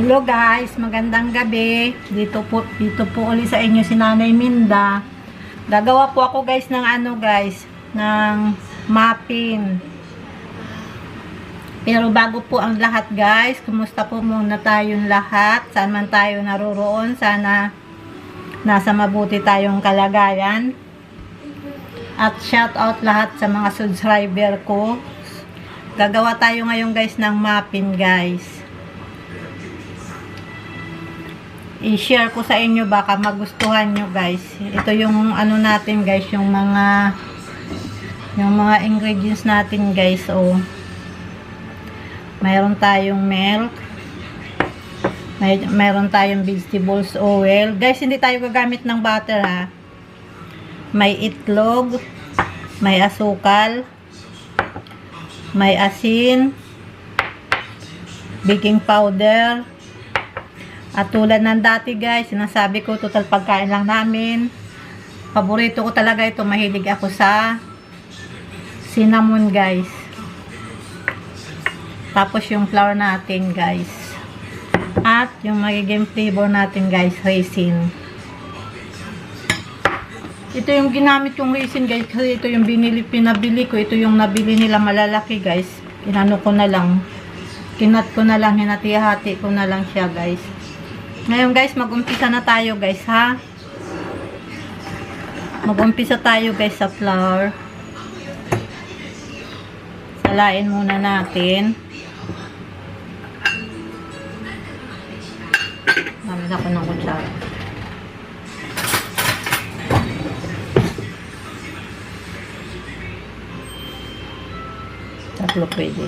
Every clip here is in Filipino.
Hello guys, magandang gabi. Dito po ulit sa inyo si Nanay Minda. Gagawa po ako guys ng ng muffin. Pero bago po ang lahat guys, kumusta po muna tayong lahat? Saan man tayo naroroon? Sana nasa mabuti tayong kalagayan. At shout out lahat sa mga subscriber ko. Gagawa tayo ngayon guys ng muffin guys. I-share ko sa inyo, baka magustuhan nyo guys. Ito yung natin guys, yung mga ingredients natin guys. Mayroon tayong milk, mayroon tayong vegetables oil guys. Hindi tayo gagamit ng butter ha. May itlog, may asukal, may asin, baking powder. At tulad ng dati guys, sinasabi ko, total pagkain lang namin. Paborito ko talaga ito, mahilig ako sa cinnamon guys. Tapos yung flour natin guys. At yung magiging flavor natin guys, raisin. Ito yung ginamit yung raisin guys, kasi ito yung pinabili ko. Ito yung nabili nila malalaki guys. Inano ko na lang, kinat ko na lang, hinati-hati ko na lang siya guys. Ngayon guys, mag-umpisa na tayo guys ha. Mag-umpisa tayo guys sa flour. Salain muna natin. Gamit ako ng kutsara. Tatlo pwede.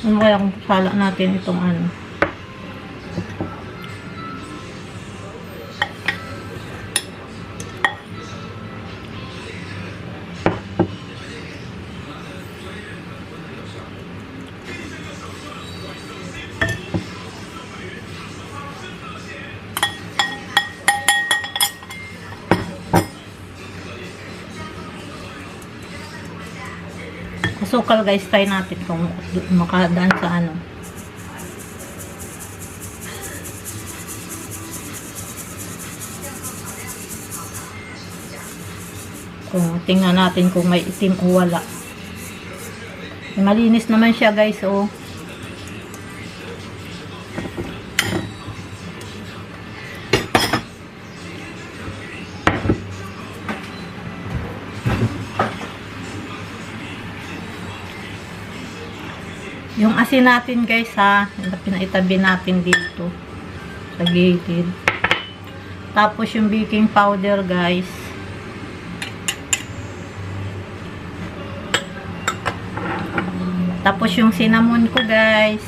Ano kaya kung sala natin itong asukal guys, try natin kung makadaan sa kung tingnan natin kung may itim o wala. Malinis naman siya guys Yung asin natin guys ha, pinaitabi natin dito sa gilid. Tapos yung baking powder guys. Tapos yung cinnamon ko guys.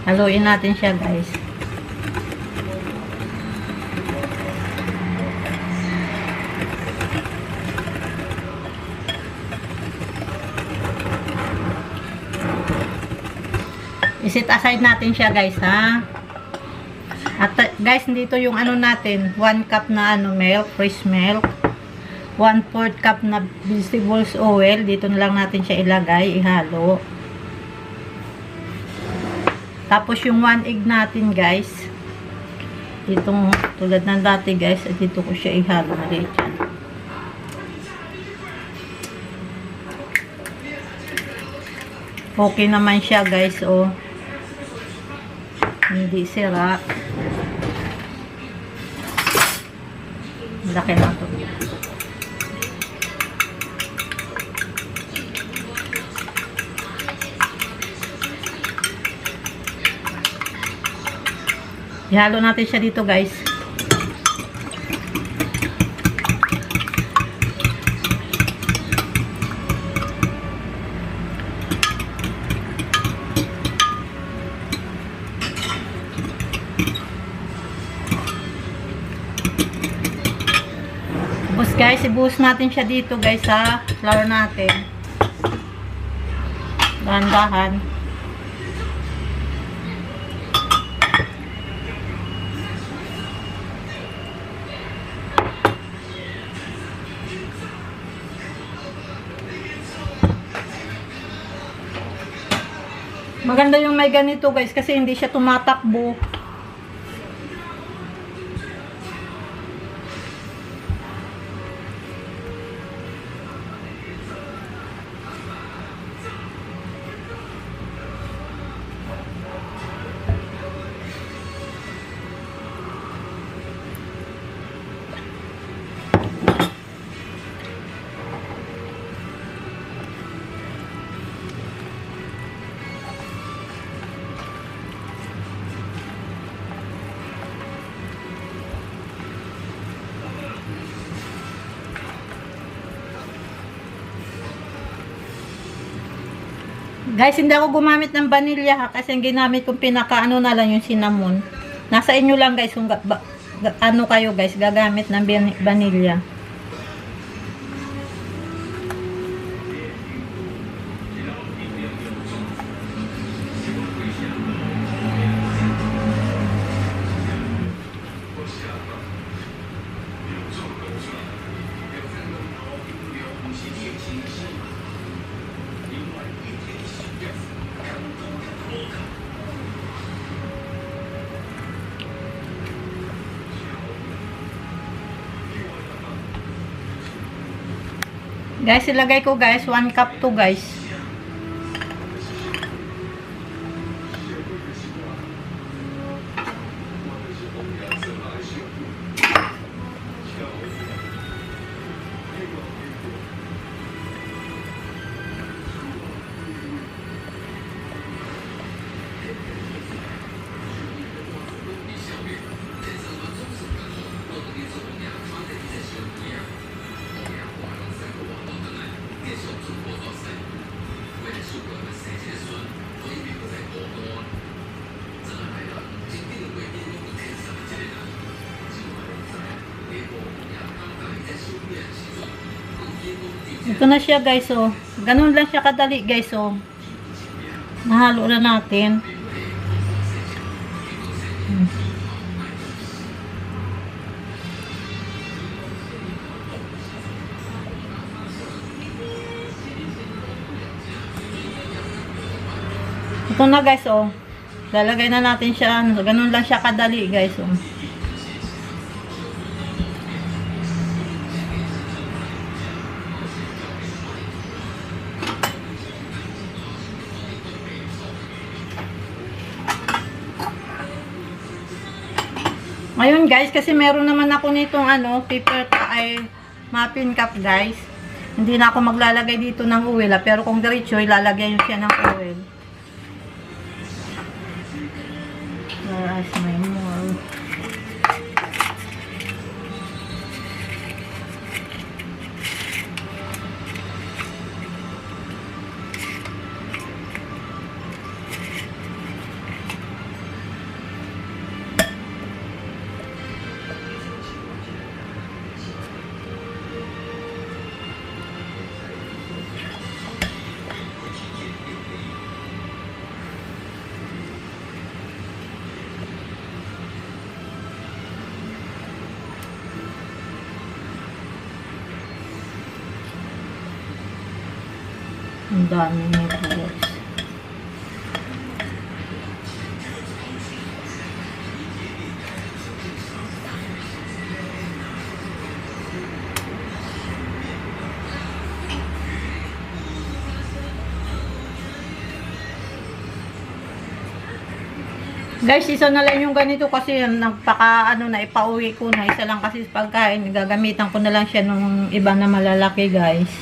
Haluin natin siya guys. I-set aside natin siya guys ha. At guys, dito yung natin, 1 cup na milk, fresh milk. 1/4 cup na vegetables oil. Dito na lang natin siya ilagay, ihalo. Tapos yung 1 egg natin guys. Ditong tulad ng dati guys, at dito ko siya ihalo na rin dyan. Okay naman siya guys hindi sira. Laki na ito. Ihalo natin siya dito guys. Tapos guys, ibuhos natin siya dito guys sa flour natin. Dahan-dahan. Maganda yung may ganito guys kasi hindi siya tumatakbo. Guys, hindi ako gumamit ng vanilla ha, kasi ang ginamit kong pinaka-ano na lang yung cinnamon. Nasa inyo lang guys kung ano kayo guys, gagamit ng vanilla. Guys, ilagay ko guys, 1 cup to guys. Ito na siya guys, oh. Ganun lang siya kadali guys, oh. Nahalo na natin. Ito na guys, oh. Lalagay na natin siya. Ganun lang siya kadali guys, oh. Ngayon guys, kasi meron naman ako nitong ano, paper ay muffin cup guys. Hindi na ako maglalagay dito ng oil, pero kung diretso, ilalagay nyo siya ng oil. Where is my more? Ang dami nito guys. Guys, isa na lang yung ganito kasi nagpaka ano na ipauwi ko na. Isa lang kasi pagkain, gagamitan ko na lang siya nung iba na malalaki guys.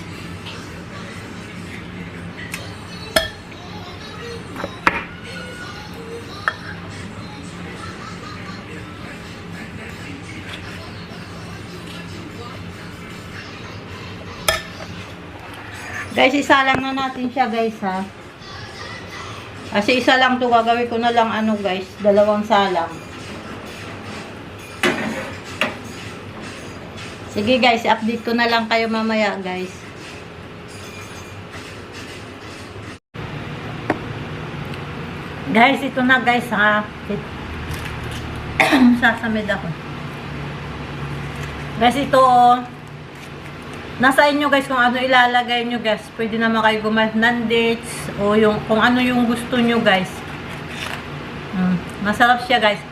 Guys, isa lang na natin siya guys ha. Kasi isa lang to, gagawin ko na lang ano guys, 2 salang. Sige guys, update ko na lang kayo mamaya guys. Guys, ito na guys ha. Sasamid ako. Guys, ito oh. Nasa inyo guys kung ano ilalagay nyo guys. Pwede naman kayo gumawa ng dates o yung, kung ano yung gusto nyo guys. Masarap siya guys.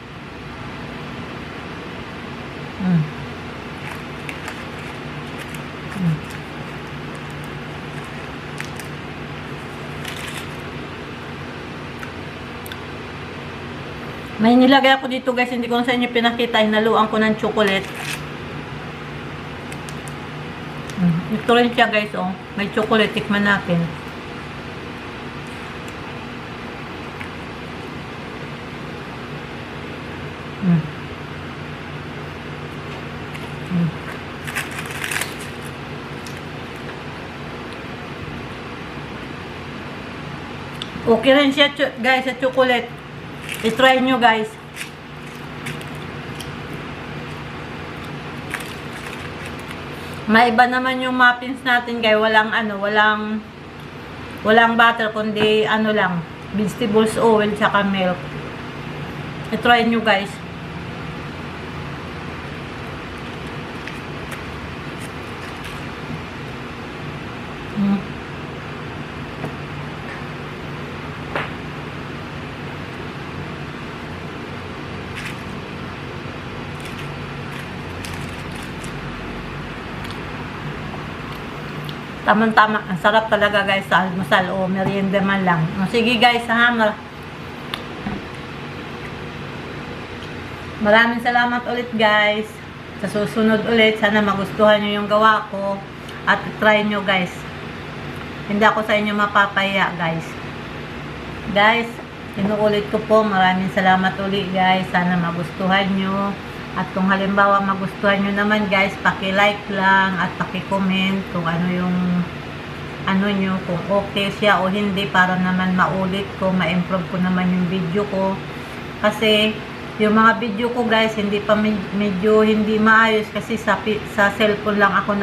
May nilagay ako dito guys, hindi ko na sa inyo pinakita, hinaluan ko ng chocolate. Ito rin siya guys, oh. May chocolate, tikman natin. Okay rin siya guys, sa chocolate. I-try nyo guys. Maiba naman yung muffins natin guys. Walang butter, kundi ano lang, vegetables oil tsaka milk. I-try nyo guys. Tamang-tama. Ang sarap talaga guys sa almusal o merienda man lang. Sige guys, maraming salamat ulit guys. Sa susunod ulit, sana magustuhan nyo yung gawa ko. At try nyo guys. Hindi ako sa inyo mapapaya guys. Guys, inuulit ko po, maraming salamat ulit guys. Sana magustuhan nyo. At kung halimbawa magustuhan nyo naman guys, paki-like lang at paki-comment kung ano yung nyo, kung okay siya o hindi, para naman maulit ko, ma-improve ko naman yung video ko. Kasi yung mga video ko guys, hindi pa medyo hindi maayos kasi sa cellphone lang ako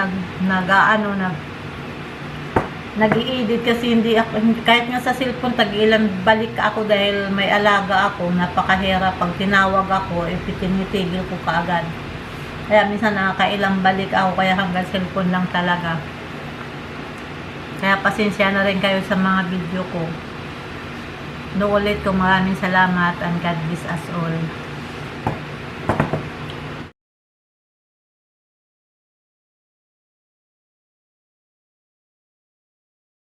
nag-i-edit kasi hindi ako, kahit nga sa cellphone tag-ilang balik ako dahil may alaga ako, napakahirap. Pag tinawag ako, tinitigil ko kaagad. Kaya minsan nakakailang balik ako, kaya hanggang cellphone lang talaga. Kaya pasensya na rin kayo sa mga video ko. Ulit ko, maraming salamat and God bless us all.